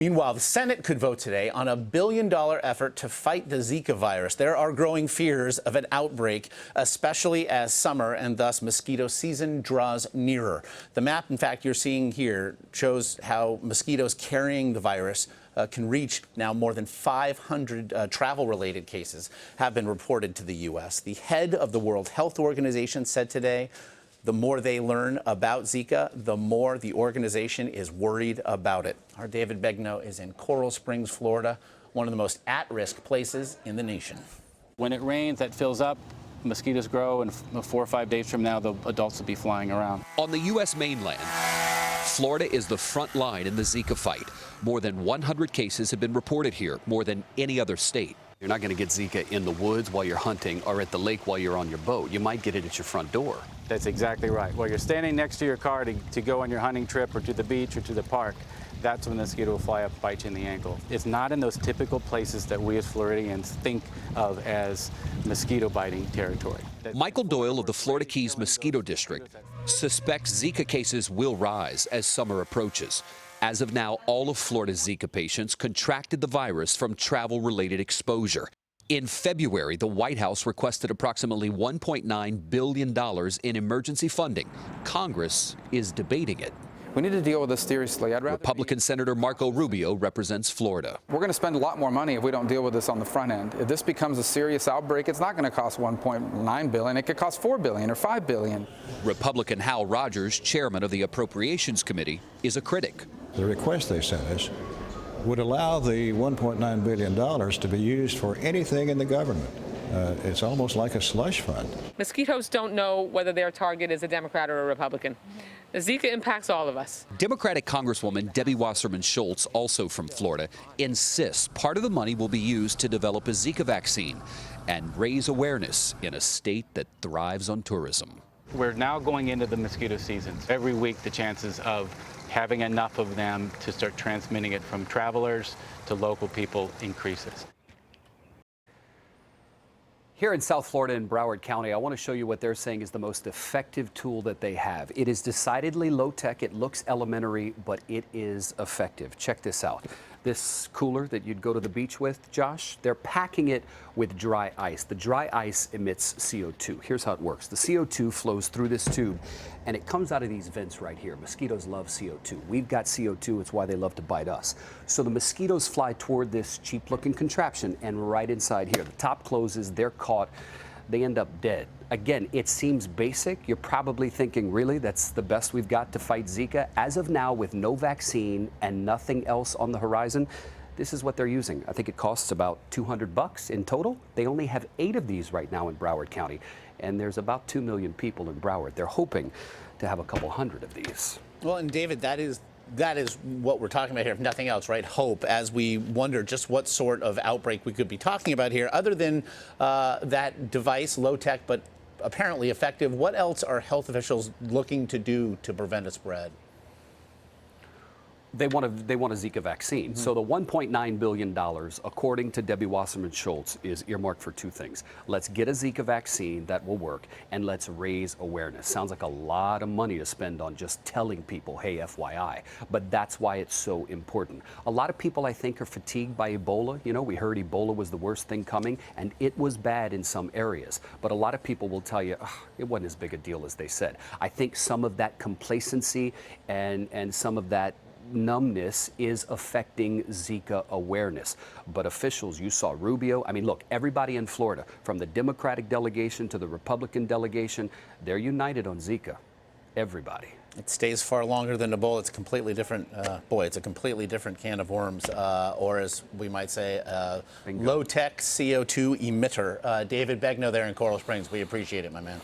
Meanwhile, the Senate could vote today on a billion-dollar effort to fight the Zika virus. There are growing fears of an outbreak, especially as summer and thus mosquito season draws nearer. The map, in fact, you're seeing here shows how mosquitoes carrying the virus can reach now more than 500 travel-related cases have been reported to the U.S. The head of the World Health Organization said today, the more they learn about Zika, the more the organization is worried about it. Our David Begnaud is in Coral Springs, Florida, one of the most at-risk places in the nation. When it rains, that fills up, mosquitoes grow, and 4 or 5 days from now, the adults will be flying around. On the U.S. mainland, Florida is the front line in the Zika fight. More than 100 cases have been reported here, more than any other state. You're not going to get Zika in the woods while you're hunting or at the lake while you're on your boat. You might get it at your front door. That's exactly right. While you're standing next to your car to go on your hunting trip or to the beach or to the park, that's when the mosquito will fly up, bite you in the ankle. It's not in those typical places that we as Floridians think of as mosquito biting territory. Michael Doyle of the Florida Keys Mosquito District suspects Zika cases will rise as summer approaches. As of now, all of Florida's Zika patients contracted the virus from travel-related exposure. In February, the White House requested approximately $1.9 billion in emergency funding. Congress is debating it. We need to deal with this seriously. Republican Senator Marco Rubio represents Florida. We're going to spend a lot more money if we don't deal with this on the front end. If this becomes a serious outbreak, it's not going to cost $1.9 billion. It could cost $4 billion or $5 billion. Republican Hal Rogers, chairman of the Appropriations Committee, is a critic. The request they sent us would allow the $1.9 billion to be used for anything in the government. It's almost like a slush fund. Mosquitoes don't know whether their target is a Democrat or a Republican. The Zika impacts all of us. Democratic Congresswoman Debbie Wasserman Schultz, also from Florida, insists part of the money will be used to develop a Zika vaccine and raise awareness in a state that thrives on tourism. We're now going into the mosquito season. Every week, the chances of having enough of them to start transmitting it from travelers to local people increases. Here in South Florida in Broward County, I want to show you what they're saying is the most effective tool that they have. It is decidedly low-tech. It looks elementary, but it is effective. Check this out. This cooler that you'd go to the beach with, Josh, they're packing it with dry ice. The dry ice emits CO2. Here's how it works. The CO2 flows through this tube, and it comes out of these vents right here. Mosquitoes love CO2. We've got CO2. It's why they love to bite us. So the mosquitoes fly toward this cheap-looking contraption, and right inside here, the top closes, they're caught, they end up dead. Again, it seems basic. You're probably thinking, really, that's the best we've got to fight Zika? As of now, with no vaccine and nothing else on the horizon, this is what they're using. I think it costs about $200 in total. They only have 8 of these right now in Broward County, and there's about 2 million people in Broward. They're hoping to have a couple hundred of these. Well, and David, that is what we're talking about here, if nothing else, right? Hope, as we wonder just what sort of outbreak we could be talking about here. Other than that device, low-tech, but apparently effective, what else are health officials looking to do to prevent a spread? They want a Zika vaccine. So the $1.9 billion, according to Debbie Wasserman Schultz, is earmarked for 2 things. Let's get a Zika vaccine that will work, and let's raise awareness. Sounds like a lot of money to spend on just telling people, hey, FYI. But that's why it's so important. A lot of people, I think, are fatigued by Ebola. You know, we heard Ebola was the worst thing coming, and it was bad in some areas. But a lot of people will tell you, it wasn't as big a deal as they said. I think some of that complacency and some of that numbness is affecting Zika awareness. But officials, you saw Rubio. I mean, look, everybody in Florida, from the Democratic delegation to the Republican delegation, they're united on Zika. Everybody. It stays far longer than Ebola. It's a completely different, it's a completely different can of worms, or as we might say, low-tech CO2 emitter. David Begnaud there in Coral Springs. We appreciate it, my man.